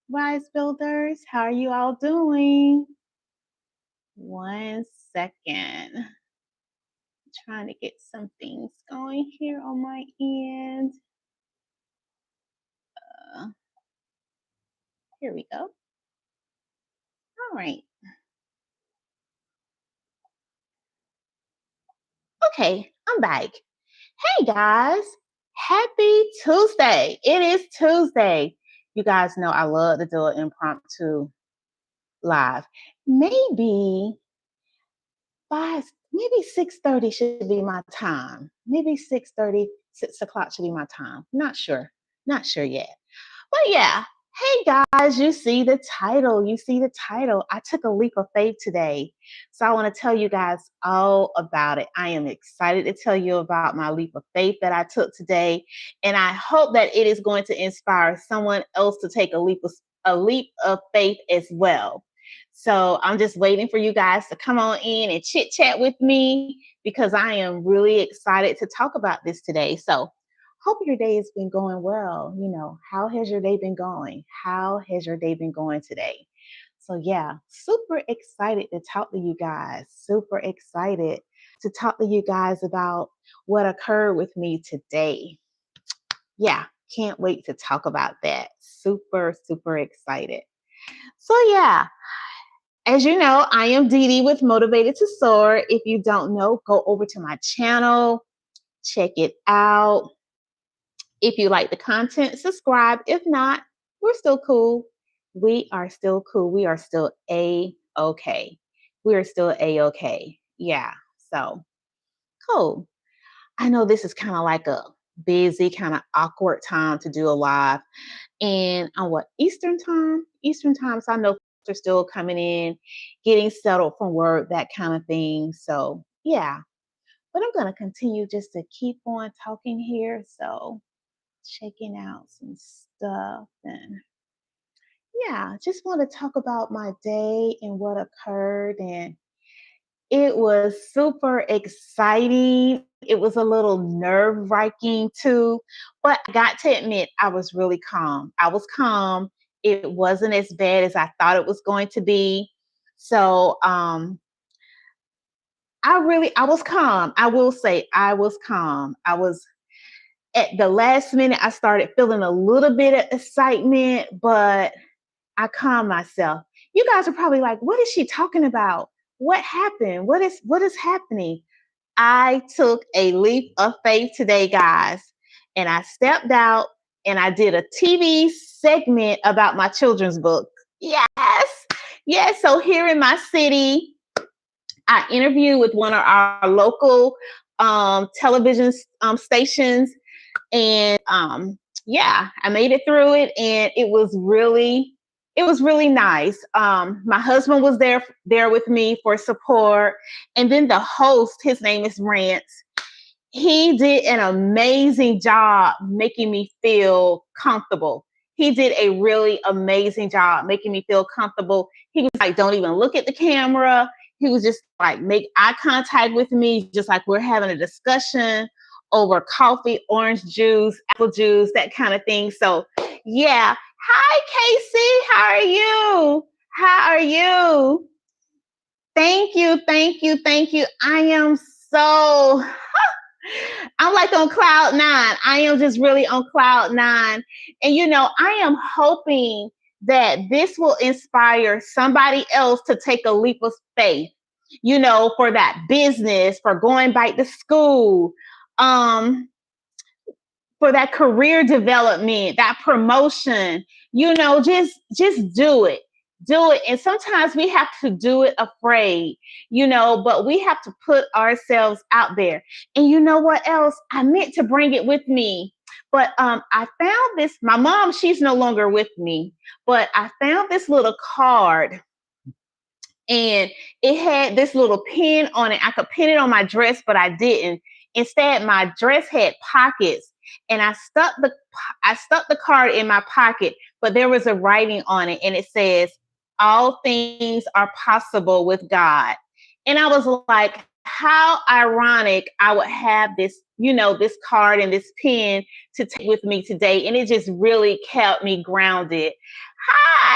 Rise Builders. How are you all doing? 1 second. Trying to get some things going here on my end. Uh, Here we go. All right. Okay, I'm back. Hey guys, happy Tuesday. It is Tuesday. You guys know I love to do an impromptu live. Maybe maybe 6:30 should be my time. Maybe 6:30, 6 o'clock should be my time. Not sure. Not sure yet. But yeah, hey guys, you see the title. You see the title. I took a leap of faith today. So I want to tell you guys all about it. I am excited to tell you about my leap of faith that I took today. And I hope that it is going to inspire someone else to take a leap of faith as well. So I'm just waiting for you guys to come on in and chit chat with me because I am really excited to talk about this today. So hope your day has been going well. How has your day been going? How has your day been going today? So, yeah, super excited to talk to you guys. Super excited to talk to you guys about what occurred with me today. Yeah, can't wait to talk about that. Super, super excited. So, yeah, as you know, I am Dee Dee with Motivated to Soar. If you don't know, go over to my channel, check it out. If you like the content, subscribe. If not, we're still cool. We are still cool. We are still A-okay. We are still A-okay. Yeah. So cool. I know this is kind of like a busy, kind of awkward time to do a live. And on what, Eastern time? Eastern time. So I know they're still coming in, getting settled from work, that kind of thing. So yeah. But I'm going to continue just to keep on talking here. So checking out some stuff and yeah, just want to talk about my day and what occurred. And it was super exciting. It was a little nerve wracking too, but I got to admit, I was really calm. I was calm. It wasn't as bad as I thought it was going to be. So, I was calm. I will say I was calm. I was at the last minute, I started feeling a little bit of excitement, but I calmed myself. You guys are probably like, what is she talking about? What happened? What is happening? I took a leap of faith today, guys, and I stepped out and I did a TV segment about my children's book. Yes. Yes. So here in my city, I interviewed with one of our local television stations and yeah, I made it through it and it was really nice. My husband was there with me for support, and then the host, his name is Rance. He did an amazing job making me feel comfortable. He did a really amazing job making me feel comfortable. He was like, don't even look at the camera. He was just like, make eye contact with me, just like we're having a discussion over coffee, orange juice, apple juice, that kind of thing. So, yeah. Hi, Casey. How are you? How are you? Thank you. Thank you. Thank you. I am so I'm like on cloud nine. I am just really on cloud nine. And, I am hoping that this will inspire somebody else to take a leap of faith, for that business, for going back to school, for that career development, that promotion, just do it. Do it. And sometimes we have to do it afraid, but we have to put ourselves out there. And you know what else? I meant to bring it with me. But I found this, my mom, she's no longer with me, but I found this little card and it had this little pin on it. I could pin it on my dress, but I didn't. Instead, my dress had pockets, and I stuck the card in my pocket, but there was a writing on it, and it says, "All things are possible with God." And I was like, how ironic I would have this card and this pen to take with me today. And it just really kept me grounded.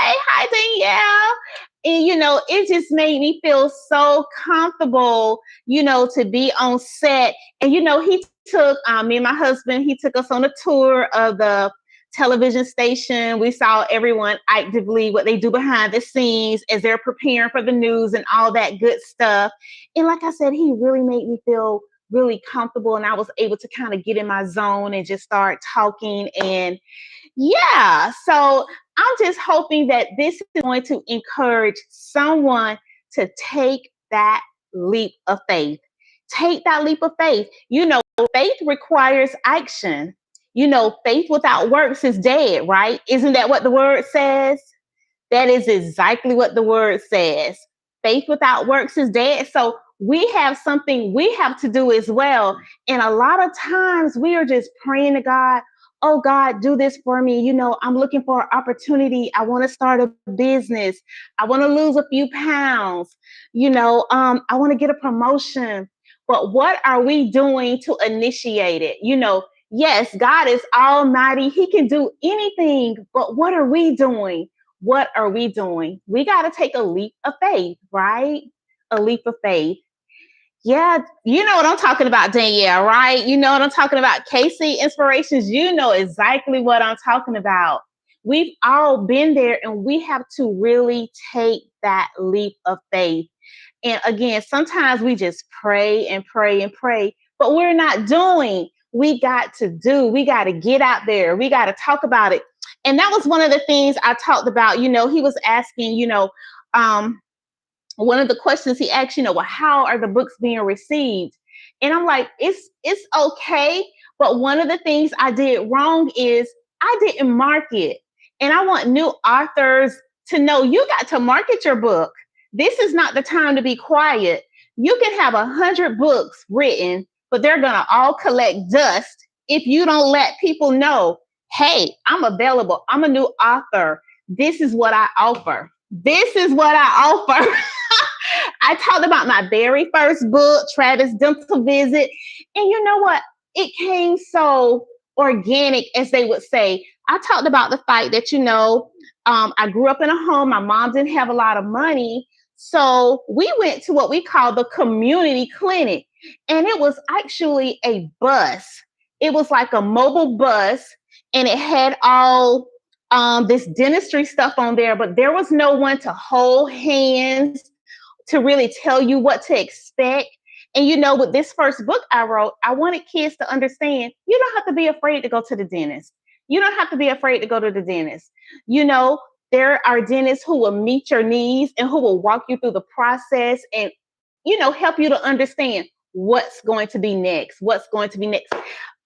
Hi, Danielle. And, it just made me feel so comfortable, to be on set. And, he took me and my husband, he took us on a tour of the television station. We saw everyone actively what they do behind the scenes as they're preparing for the news and all that good stuff. And like I said, he really made me feel really comfortable, and I was able to kind of get in my zone and just start talking. And yeah, so I'm just hoping that this is going to encourage someone to take that leap of faith. Take that leap of faith. Faith requires action. Faith without works is dead, right? Isn't that what the word says? That is exactly what the word says. Faith without works is dead. So we have something we have to do as well. And a lot of times we are just praying to God, oh God, do this for me. I'm looking for an opportunity. I want to start a business. I want to lose a few pounds. I want to get a promotion. But what are we doing to initiate it? Yes, God is almighty. He can do anything. But what are we doing? What are we doing? We got to take a leap of faith, right? A leap of faith. Yeah, you know what I'm talking about, Danielle, right? You know what I'm talking about, Casey Inspirations. You know exactly what I'm talking about. We've all been there, and we have to really take that leap of faith. And again, sometimes we just pray and pray and pray, but we're not doing. We got to do. We got to get out there. We got to talk about it. And that was one of the things I talked about. He was asking, one of the questions he asked, well, how are the books being received? And I'm like, it's okay. But one of the things I did wrong is I didn't market. And I want new authors to know you got to market your book. This is not the time to be quiet. You can have 100 books written, but they're going to all collect dust if you don't let people know, hey, I'm available. I'm a new author. This is what I offer. This is what I offer. I talked about my very first book, Travis Dental Visit. And you know what? It came so organic, as they would say. I talked about the fact that, I grew up in a home. My mom didn't have a lot of money. So we went to what we call the community clinic. And it was actually a bus. It was like a mobile bus. And it had all this dentistry stuff on there. But there was no one to hold hands, to really tell you what to expect. And with this first book I wrote, I wanted kids to understand you don't have to be afraid to go to the dentist. You don't have to be afraid to go to the dentist. There are dentists who will meet your needs and who will walk you through the process and, help you to understand what's going to be next. What's going to be next.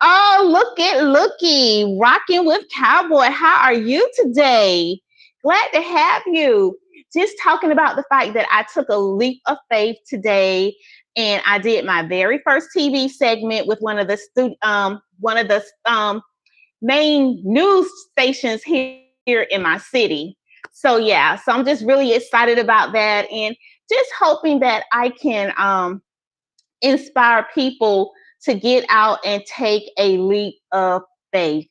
Oh, looky, rocking with Cowboy. How are you today? Glad to have you. Just talking about the fact that I took a leap of faith today, and I did my very first TV segment with one of the main news stations here in my city. So yeah, so I'm just really excited about that, and just hoping that I can inspire people to get out and take a leap of faith.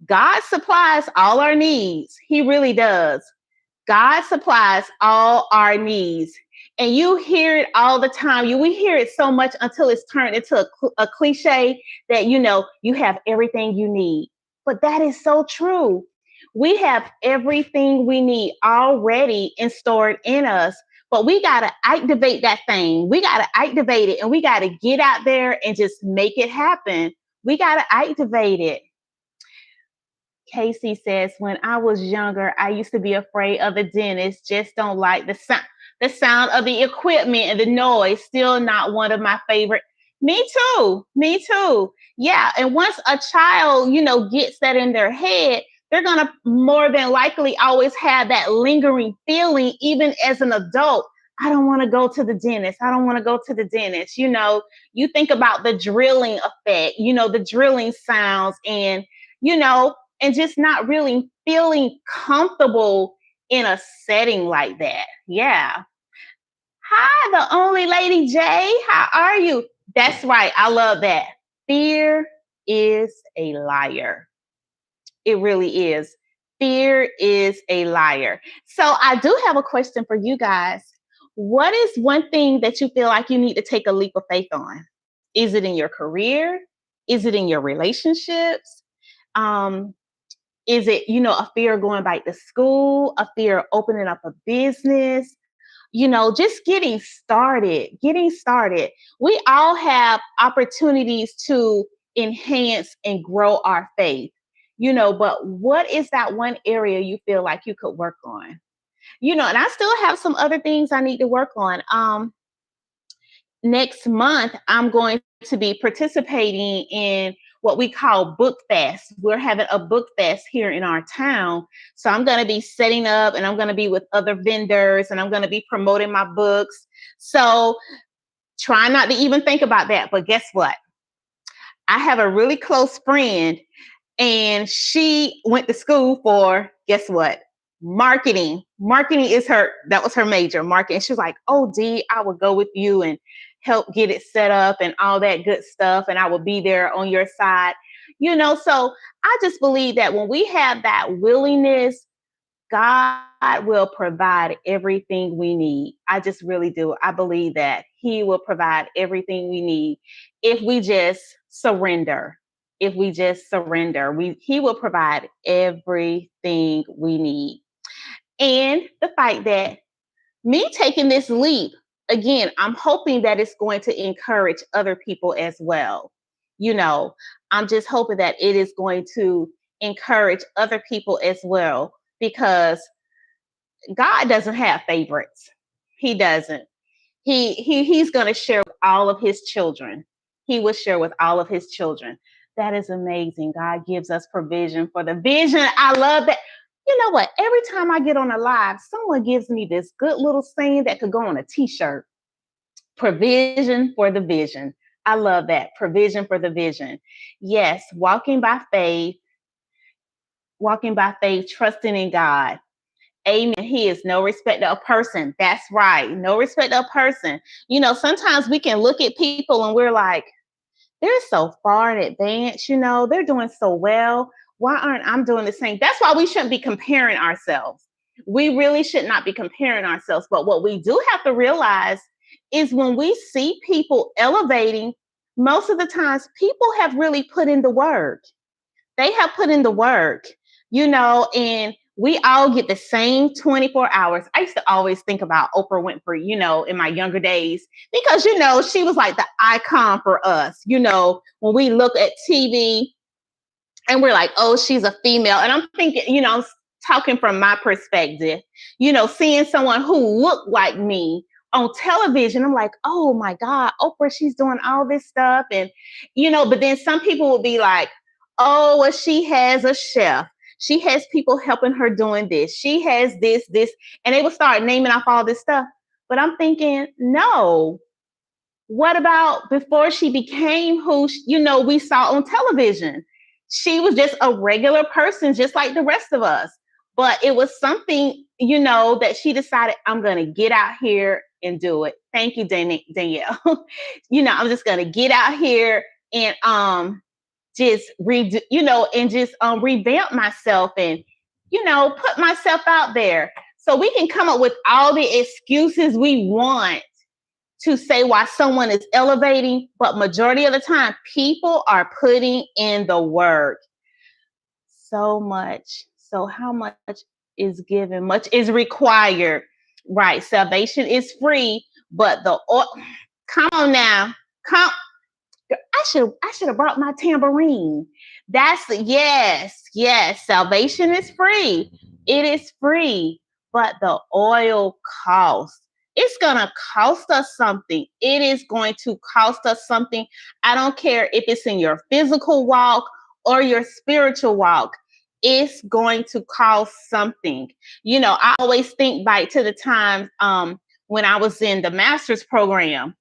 God supplies all our needs. He really does. God supplies all our needs. And you hear it all the time. We hear it so much until it's turned into a cliche that, you have everything you need. But that is so true. We have everything we need already and stored in us. But we got to activate that thing. We got to activate it, and we got to get out there and just make it happen. We got to activate it. Casey says, when I was younger, I used to be afraid of the dentist. Just don't like the sound of the equipment and the noise. Still not one of my favorite. Me too. Yeah. And once a child, gets that in their head, they're going to more than likely always have that lingering feeling, even as an adult. I don't want to go to the dentist. I don't want to go to the dentist. You think about the drilling effect, the drilling sounds, and, and just not really feeling comfortable in a setting like that. Yeah. Hi, the only lady J. How are you? That's right. I love that. Fear is a liar. It really is. Fear is a liar. So I do have a question for you guys. What is one thing that you feel like you need to take a leap of faith on? Is it in your career? Is it in your relationships? Um, is it, a fear of going back to school, a fear of opening up a business, just getting started. We all have opportunities to enhance and grow our faith, but what is that one area you feel like you could work on? And I still have some other things I need to work on. Next month, I'm going to be participating in what we call Book Fest. We're having a book fest here in our town. So I'm going to be setting up and I'm going to be with other vendors and I'm going to be promoting my books. So try not to even think about that. But guess what? I have a really close friend and she went to school for, guess what? Marketing. Marketing that was her major, marketing. She was like, oh, Dee, I will go with you and help get it set up and all that good stuff. And I will be there on your side. So I just believe that when we have that willingness, God will provide everything we need. I just really do. I believe that He will provide everything we need if we just surrender. If we just surrender, He will provide everything we need. And the fact that me taking this leap, again, I'm hoping that it's going to encourage other people as well. I'm just hoping that it is going to encourage other people as well, because God doesn't have favorites. He doesn't. He's going to share with all of his children. He will share with all of his children. That is amazing. God gives us provision for the vision. I love that. You know what? Every time I get on a live, someone gives me this good little saying that could go on a t-shirt. Provision for the vision. I love that. Provision for the vision. Yes, walking by faith, trusting in God. Amen. He is no respecter of person. That's right. No respecter of person. Sometimes we can look at people and we're like, they're so far in advance, they're doing so well. Why aren't I doing the same? That's why we shouldn't be comparing ourselves. We really should not be comparing ourselves. But what we do have to realize is when we see people elevating, most of the times people have really put in the work. They have put in the work, and we all get the same 24 hours. I used to always think about Oprah Winfrey, in my younger days, because, she was like the icon for us, when we look at TV and we're like, oh, she's a female. And I'm thinking, I'm talking from my perspective, seeing someone who looked like me on television, I'm like, oh my God, Oprah, she's doing all this stuff. And, but then some people will be like, oh, well, she has a chef. She has people helping her doing this. She has this, and they will start naming off all this stuff. But I'm thinking, no, what about before she became who, we saw on television? She was just a regular person, just like the rest of us. But it was something, that she decided, I'm going to get out here and do it. Thank you, Danielle. I'm just going to get out here and just redo, and just revamp myself and, put myself out there. So we can come up with all the excuses we want to say why someone is elevating, but majority of the time, people are putting in the work. So much. So how much is given? Much is required. Right. Salvation is free, but come on now. I should have brought my tambourine. Yes. Salvation is free. It is free, but the oil costs. It's going to cost us something. It is going to cost us something. I don't care if it's in your physical walk or your spiritual walk. It's going to cost something. I always think back to the time when I was in the master's program.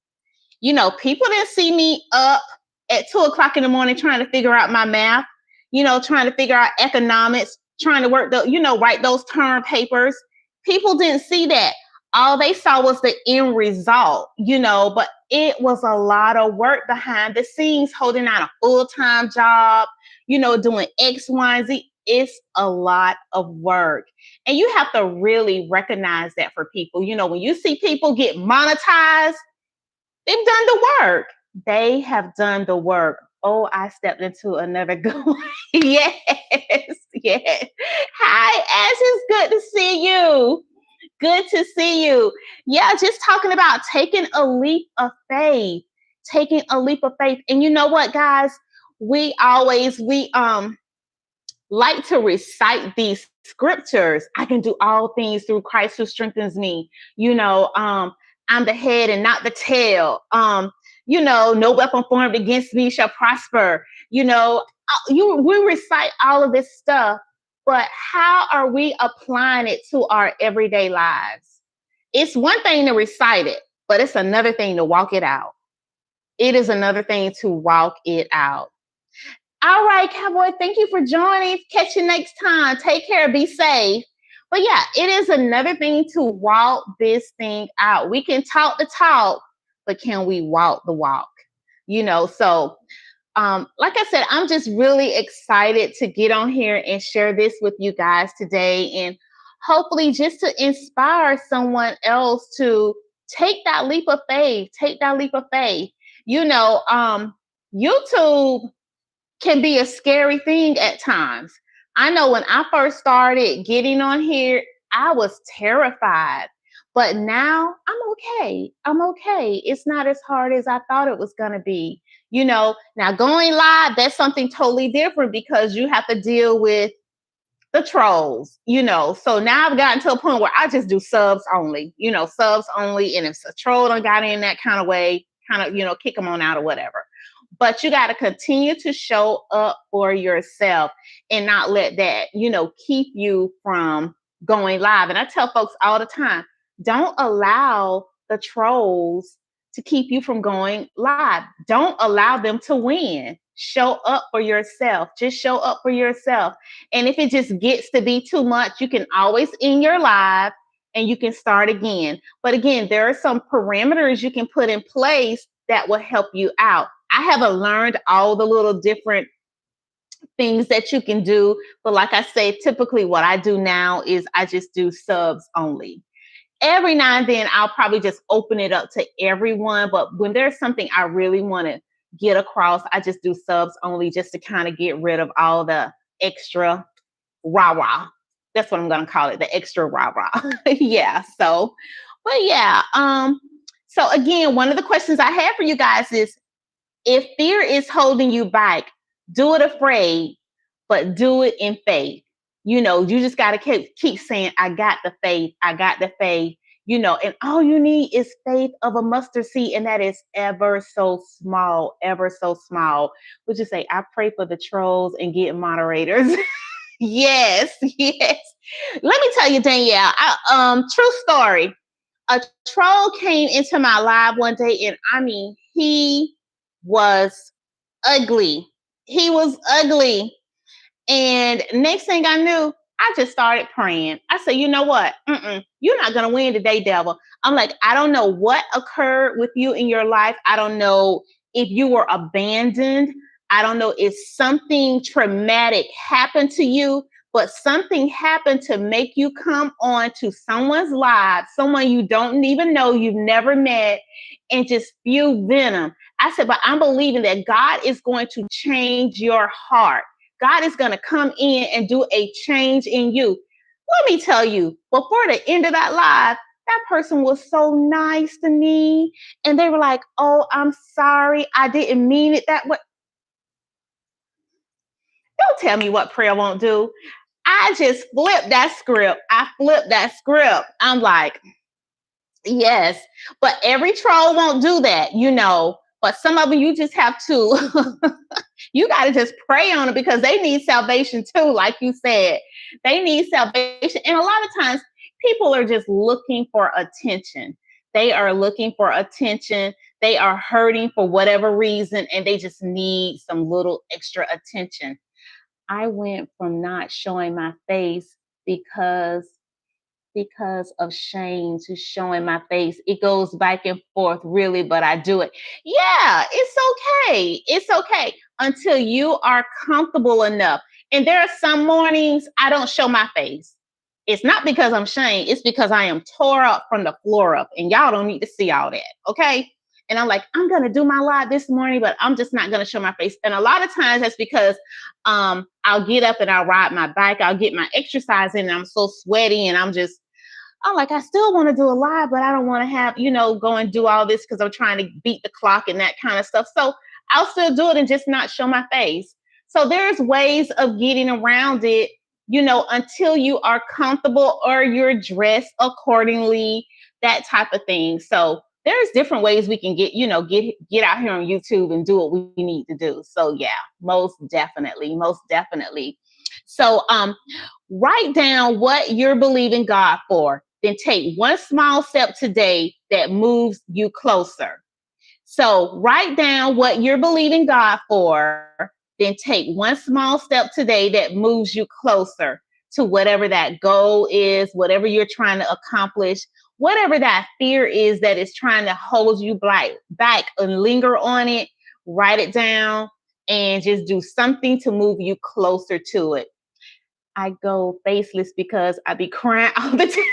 People didn't see me up at 2:00 in the morning trying to figure out my math, trying to figure out economics, trying to write those term papers. People didn't see that. All they saw was the end result, but it was a lot of work behind the scenes, holding out a full-time job, doing X, Y, and Z. it's a lot of work. And you have to really recognize that for people. When you see people get monetized, they've done the work. They have done the work. Oh, I stepped into another good one. Yes, yes. Hi, Ash. It's good to see you. Good to see you. Yeah, just talking about taking a leap of faith. Taking a leap of faith. And you know what, guys? We like to recite these scriptures. I can do all things through Christ who strengthens me. I'm the head and not the tail. No weapon formed against me shall prosper. We recite all of this stuff, but how are we applying it to our everyday lives? It's one thing to recite it, but it's another thing to walk it out. It is another thing to walk it out. All right, Cowboy, thank you for joining. Catch you next time. Take care. Be safe. But yeah, it is another thing to walk this thing out. We can talk the talk, but can we walk the walk? So like I said, I'm just really excited to get on here and share this with you guys today, and hopefully just to inspire someone else to take that leap of faith. Take that leap of faith. YouTube can be a scary thing at times. I know when I first started getting on here, I was terrified. But now I'm okay. I'm okay. It's not as hard as I thought it was going to be. Now going live, that's something totally different because you have to deal with the trolls, So now I've gotten to a point where I just do subs only, subs only. And if a troll done got in that kind of way, kick them on out or whatever. But you got to continue to show up for yourself and not let that, keep you from going live. And I tell folks all the time, don't allow the trolls to keep you from going live. Don't allow them to win. Show up for yourself. Just show up for yourself. And if it just gets to be too much, you can always end your live and you can start again. But again, there are some parameters you can put in place that will help you out. I haven't learned all the little different things that you can do. But like I say, typically what I do now is I just do subs only. Every now and then I'll probably just open it up to everyone. But when there's something I really want to get across, I just do subs only just to kind of get rid of all the extra rah-rah. That's what I'm going to call it, the extra rah-rah. Yeah. So again, one of the questions I have for you guys is, if fear is holding you back, do it afraid, but do it in faith. You just got to keep saying, I got the faith. I got the faith, and all you need is faith of a mustard seed. And that is ever so small, ever so small. Would you say, I pray for the trolls and get moderators? Yes. Let me tell you, Danielle, true story. A troll came into my live one day, and I mean, he was ugly. He was ugly. And next thing I knew, I just started praying. I said, you know what? You're not going to win today, devil. I'm like, I don't know what occurred with you in your life. I don't know if you were abandoned. I don't know if something traumatic happened to you, but something happened to make you come on to someone's live, someone you don't even know, you've never met, and just spew venom. I said, but I'm believing that God is going to change your heart. God is going to come in and do a change in you. Let me tell you, before the end of that live, that person was so nice to me. And they were like, oh, I'm sorry. I didn't mean it that way. Don't tell me what prayer won't do. I just flipped that script. I'm like, yes, but every troll won't do that, but some of them you just have to, you got to just pray on it because they need salvation too. Like you said, they need salvation. And a lot of times people are just looking for attention. They are looking for attention. They are hurting for whatever reason, and they just need some little extra attention. I went from not showing my face because of shame to showing my face. It goes back and forth, really, but I do it. Yeah, it's okay. It's okay until you are comfortable enough. And there are some mornings I don't show my face. It's not because I'm ashamed. It's because I am tore up from the floor up, and y'all don't need to see all that. Okay. And I'm like, I'm going to do my live this morning, but I'm just not going to show my face. And a lot of times that's because I'll get up and I'll ride my bike. I'll get my exercise in, and I'm so sweaty, and I'm like, I still want to do a live, but I don't want to have, go and do all this because I'm trying to beat the clock and that kind of stuff. So I'll still do it and just not show my face. So there's ways of getting around it, until you are comfortable or you're dressed accordingly, that type of thing. So there's different ways we can get out here on YouTube and do what we need to do. So yeah, most definitely. So write down what you're believing God for. Then take one small step today that moves you closer. So write down what you're believing God for. Then take one small step today that moves you closer to whatever that goal is, whatever you're trying to accomplish, whatever that fear is that is trying to hold you back and linger on it. Write it down and just do something to move you closer to it. I go faceless because I be crying all the time.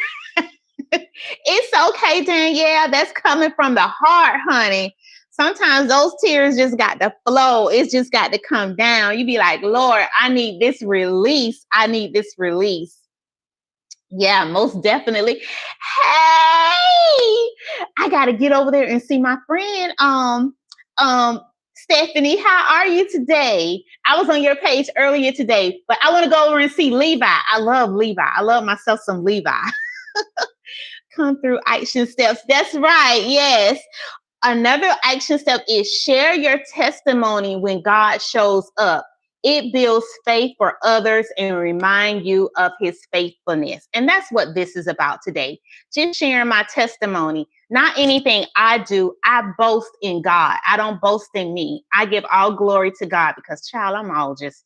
It's okay, Danielle. That's coming from the heart, honey. Sometimes those tears just got to flow. It's just got to come down. You be like, Lord, I need this release. Yeah, most definitely. Hey, I got to get over there and see my friend, Stephanie. How are you today? I was on your page earlier today, but I want to go over and see Levi. I love Levi. I love myself some Levi. Come through action steps. That's right. Yes. Another action step is share your testimony when God shows up. It builds faith for others and remind you of his faithfulness. And that's what this is about today. Just sharing my testimony. Not anything I do. I boast in God. I don't boast in me. I give all glory to God because, child, I'm all just,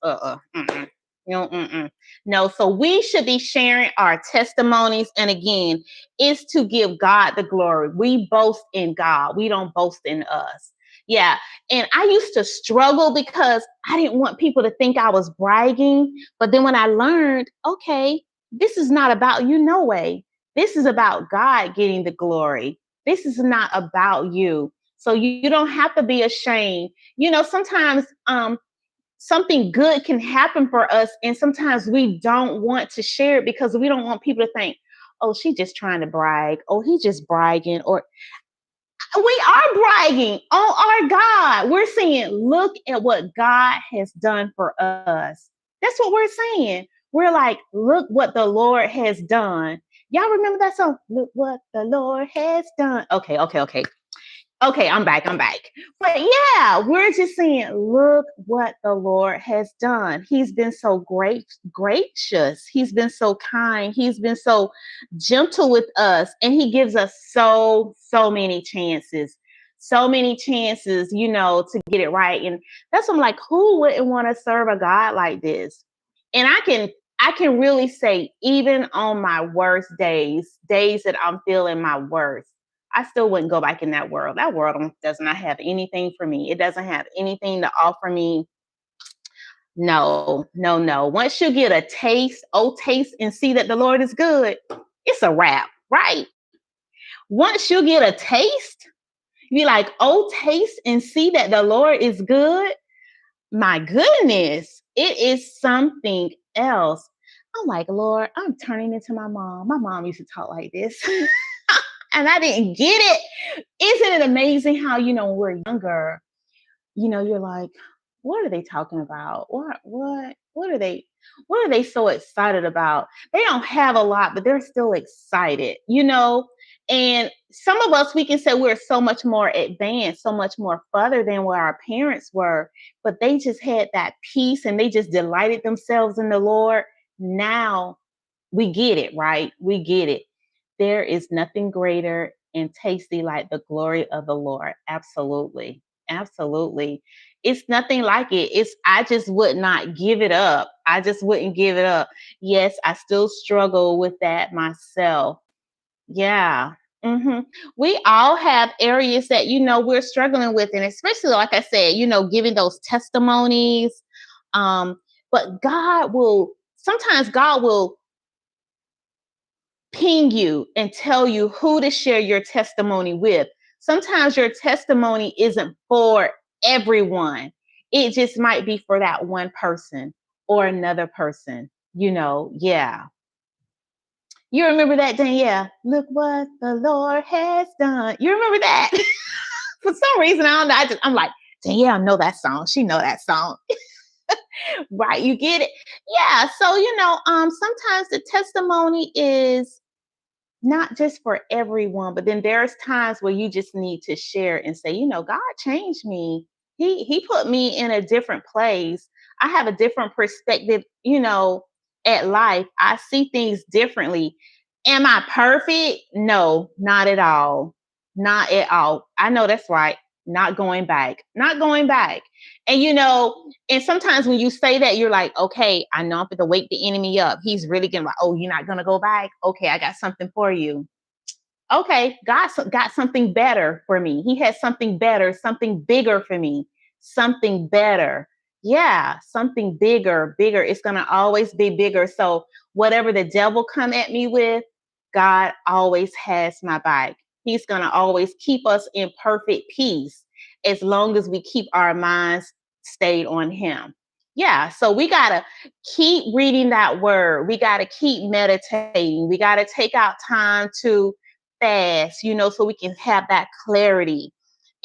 No, so we should be sharing our testimonies. And again, it's to give God the glory. We boast in God. We don't boast in us. Yeah. And I used to struggle because I didn't want people to think I was bragging. But then when I learned, okay, this is not about you, no way. This is about God getting the glory. This is not about you. So you don't have to be ashamed. Sometimes something good can happen for us, and sometimes we don't want to share it because we don't want people to think, oh, she's just trying to brag. Oh, he's just bragging. Or we are bragging on our God. We're saying, look at what God has done for us. That's what we're saying. We're like, look what the Lord has done. Y'all remember that song? Look what the Lord has done. Okay. Okay, I'm back. But yeah, we're just saying, look what the Lord has done. He's been so gracious. He's been so kind. He's been so gentle with us. And he gives us so many chances. So many chances, to get it right. And that's what I'm like, who wouldn't want to serve a God like this? And I can really say, even on my worst days that I'm feeling my worst, I still wouldn't go back in that world. That world does not have anything for me. It doesn't have anything to offer me. No. Once you get a taste and see that the Lord is good, it's a wrap, right? Once you get a taste, you be like, taste and see that the Lord is good. My goodness, it is something else. I'm like, Lord, I'm turning into my mom. My mom used to talk like this. And I didn't get it. Isn't it amazing how, when we're younger, you're like, what are they talking about? What are they so excited about? They don't have a lot, but they're still excited, And some of us, we can say we're so much more advanced, so much more further than where our parents were, but they just had that peace and they just delighted themselves in the Lord. Now we get it, right? We get it. There is nothing greater and tasty like the glory of the Lord. Absolutely. It's nothing like it. I just would not give it up. I just wouldn't give it up. Yes, I still struggle with that myself. Yeah. We all have areas that, we're struggling with. And especially, like I said, giving those testimonies. But sometimes God will ping you and tell you who to share your testimony with. Sometimes your testimony isn't for everyone. It just might be for that one person or another person, yeah. You remember that, Danielle? Look what the Lord has done. You remember that? For some reason, I don't know. I'm like, Danielle know that song. She know that song. Right. You get it? Yeah. So, sometimes the testimony is not just for everyone, but then there's times where you just need to share and say, God changed me. He put me in a different place. I have a different perspective, at life. I see things differently. Am I perfect? No, not at all. Not at all. I know that's right. Not going back. Not going back. And and sometimes when you say that, you're like, okay, I know I'm going to wake the enemy up. He's really going to like, oh, you're not going to go back? Okay, I got something for you. Okay, God got something better for me. He has something better, something bigger for me, something better. Yeah, something bigger. It's going to always be bigger. So whatever the devil come at me with, God always has my back. He's going to always keep us in perfect peace as long as we keep our minds stayed on him. Yeah, so we got to keep reading that word. We got to keep meditating. We got to take out time to fast, so we can have that clarity.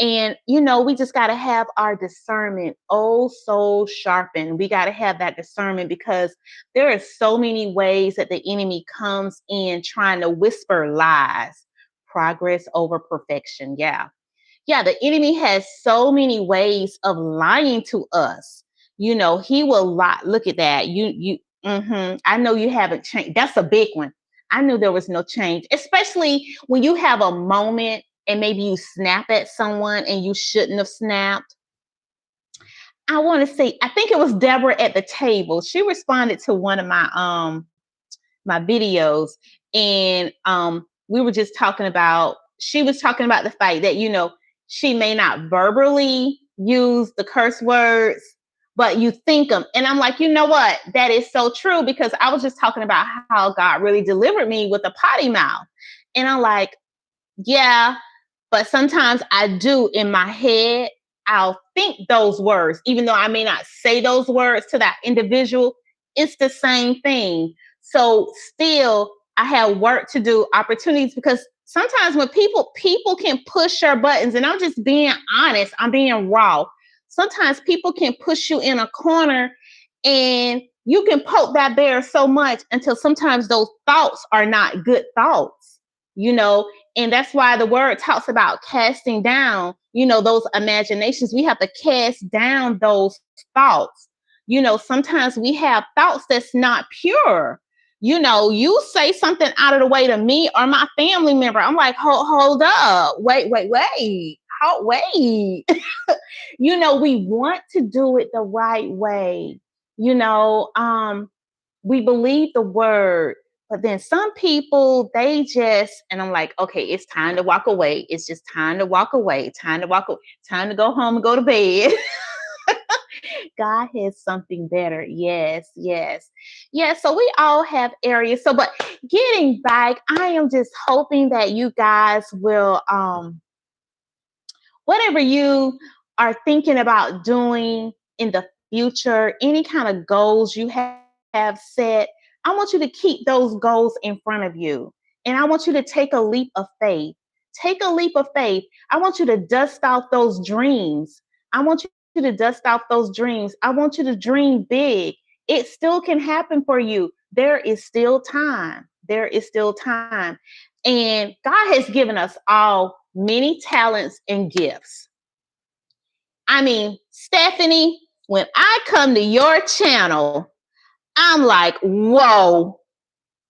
And, we just got to have our discernment so sharpened. We got to have that discernment because there are so many ways that the enemy comes in trying to whisper lies, progress over perfection. Yeah. Yeah. The enemy has so many ways of lying to us. He will lie. Look at that. I know you haven't changed. That's a big one. I knew there was no change, especially when you have a moment and maybe you snap at someone and you shouldn't have snapped. I want to say, I think it was Deborah at the table. She responded to one of my videos, and we were just talking about. She was talking about the fact that she may not verbally use the curse words, but you think them. And I'm like, you know what? That is so true, because I was just talking about how God really delivered me with a potty mouth. And I'm like, yeah, but sometimes I do in my head, I'll think those words, even though I may not say those words to that individual. It's the same thing. So still, I have work to do, opportunities, because sometimes when people can push your buttons, and I'm just being honest, I'm being raw. Sometimes people can push you in a corner, and you can poke that bear so much until sometimes those thoughts are not good thoughts, and that's why the word talks about casting down, those imaginations. We have to cast down those thoughts. Sometimes we have thoughts that's not pure. You say something out of the way to me or my family member. I'm like, hold up. Wait. Wait. We want to do it the right way. We believe the word, but then some people, and I'm like, okay, it's time to walk away. It's just time to walk away. Time to go home and go to bed. God has something better. Yes. So we all have areas. So, but getting back, I am just hoping that you guys will, whatever you are thinking about doing in the future, any kind of goals you have set, I want you to keep those goals in front of you. And I want you to take a leap of faith. Take a leap of faith. I want you to dust off those dreams. I want you to dust off those dreams. I want you to dream big. It still can happen for you. There is still time. There is still time. And God has given us all many talents and gifts. I mean, Stephanie, when I come to your channel, I'm like, whoa,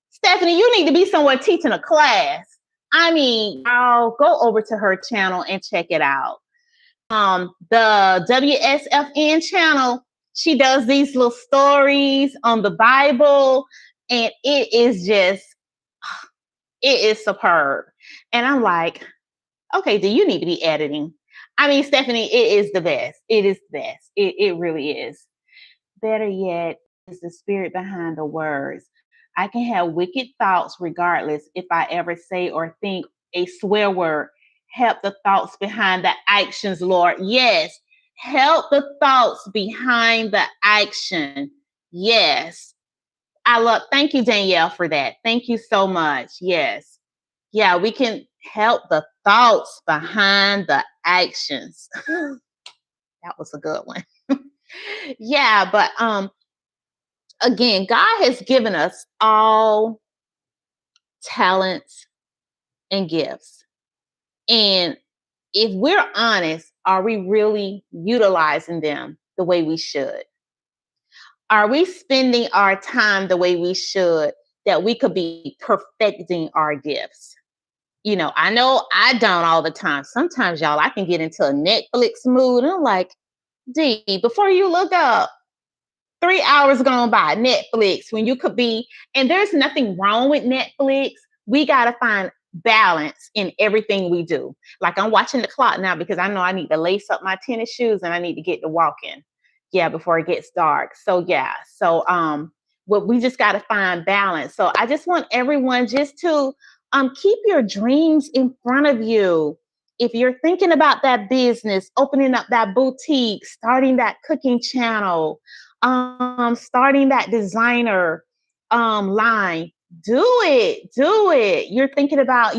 Stephanie, you need to be somewhere teaching a class. I mean, I'll go over to her channel and check it out. The WSFN channel, she does these little stories on the Bible, and it is superb. And I'm like, okay, do you need to be editing? I mean, Stephanie, it is the best. It is the best. It really is. Better yet, is the spirit behind the words. I can have wicked thoughts regardless if I ever say or think a swear word. Help the thoughts behind the actions, Lord. Yes. Help the thoughts behind the action. Yes. Thank you, Danielle, for that. Thank you so much. Yes. Yeah, we can help the thoughts behind the actions. That was a good one. Yeah, but again, God has given us all talents and gifts. And if we're honest, are we really utilizing them the way we should? Are we spending our time the way we should, that we could be perfecting our gifts? You know I don't all the time. Sometimes, y'all, I can get into a Netflix mood and I'm like, D, before you look up, 3 hours gone by, Netflix, when you could be, and there's nothing wrong with Netflix. We got to find balance in everything we do. Like, I'm watching the clock now because I know I need to lace up my tennis shoes and I need to get to walking. Yeah, before it gets dark. So yeah. So what we just got to find balance. So I just want everyone just to keep your dreams in front of you. If you're thinking about that business, opening up that boutique, starting that cooking channel, starting that designer line, do it. You're thinking about,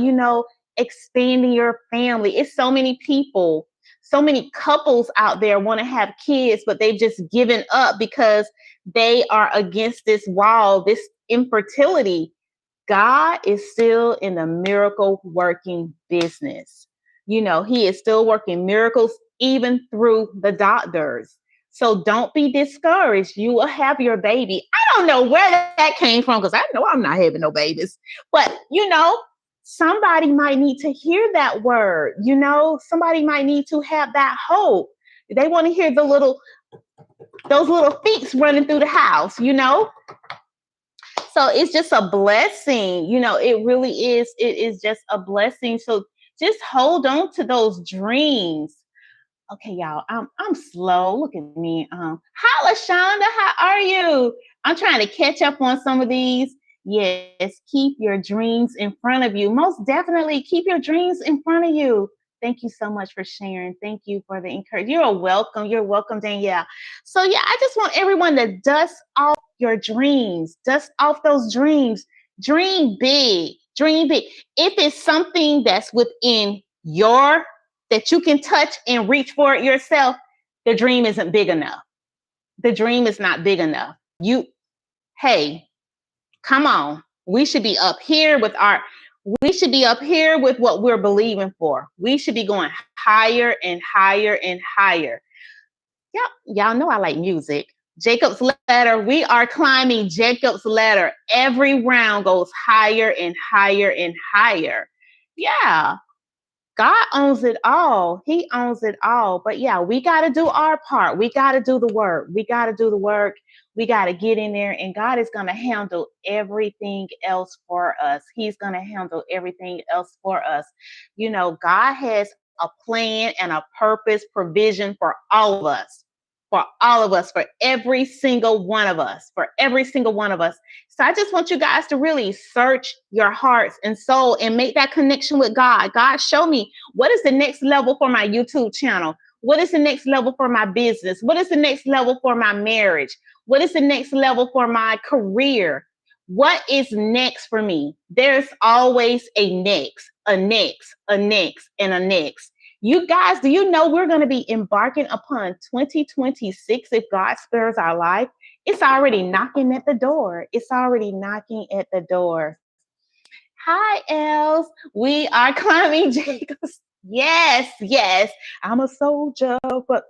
expanding your family. It's so many people, so many couples out there want to have kids, but they've just given up because they are against this wall, this infertility. God is still in the miracle working business. He is still working miracles even through the doctors. So don't be discouraged. You will have your baby. I don't know where that came from because I know I'm not having no babies. But, somebody might need to hear that word. Somebody might need to have that hope. They want to hear those little feet running through the house. So it's just a blessing. It really is. It is just a blessing. So just hold on to those dreams. Okay, y'all, I'm slow. Look at me. Hi, LaShonda. How are you? I'm trying to catch up on some of these. Yes, keep your dreams in front of you. Most definitely keep your dreams in front of you. Thank you so much for sharing. Thank you for the encouragement. You're welcome. You're welcome, Danielle. So yeah, I just want everyone to dust off your dreams. Dust off those dreams. Dream big. Dream big. If it's something that's within that you can touch and reach for it yourself, the dream isn't big enough. The dream is not big enough. Hey, come on. We should be up here with what we're believing for. We should be going higher and higher and higher. Yep, y'all know I like music. Jacob's Ladder. We are climbing Jacob's Ladder. Every round goes higher and higher and higher. Yeah. God owns it all. He owns it all. But yeah, we got to do our part. We got to do the work. We got to do the work. We got to get in there, and God is going to handle everything else for us. He's going to handle everything else for us. God has a plan and a purpose, provision for all of us. For all of us, for every single one of us, for every single one of us. So I just want you guys to really search your hearts and soul and make that connection with God. God, show me, what is the next level for my YouTube channel? What is the next level for my business? What is the next level for my marriage? What is the next level for my career? What is next for me? There's always a next, a next, a next, and a next. You guys, do you know we're going to be embarking upon 2026 if God spares our life? It's already knocking at the door. It's already knocking at the door. Hi, Els. We are climbing Jacob's. Yes. I'm a soldier, but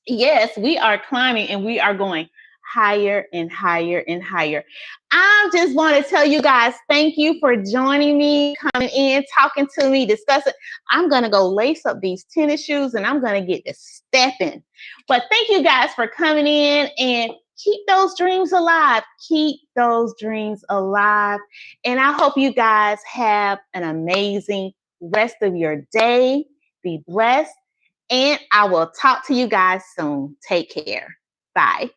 yes, we are climbing and we are going higher and higher and higher. I just want to tell you guys, thank you for joining me, coming in, talking to me, discussing. I'm going to go lace up these tennis shoes and I'm going to get to stepping. But thank you guys for coming in, and keep those dreams alive. Keep those dreams alive. And I hope you guys have an amazing rest of your day. Be blessed. And I will talk to you guys soon. Take care. Bye.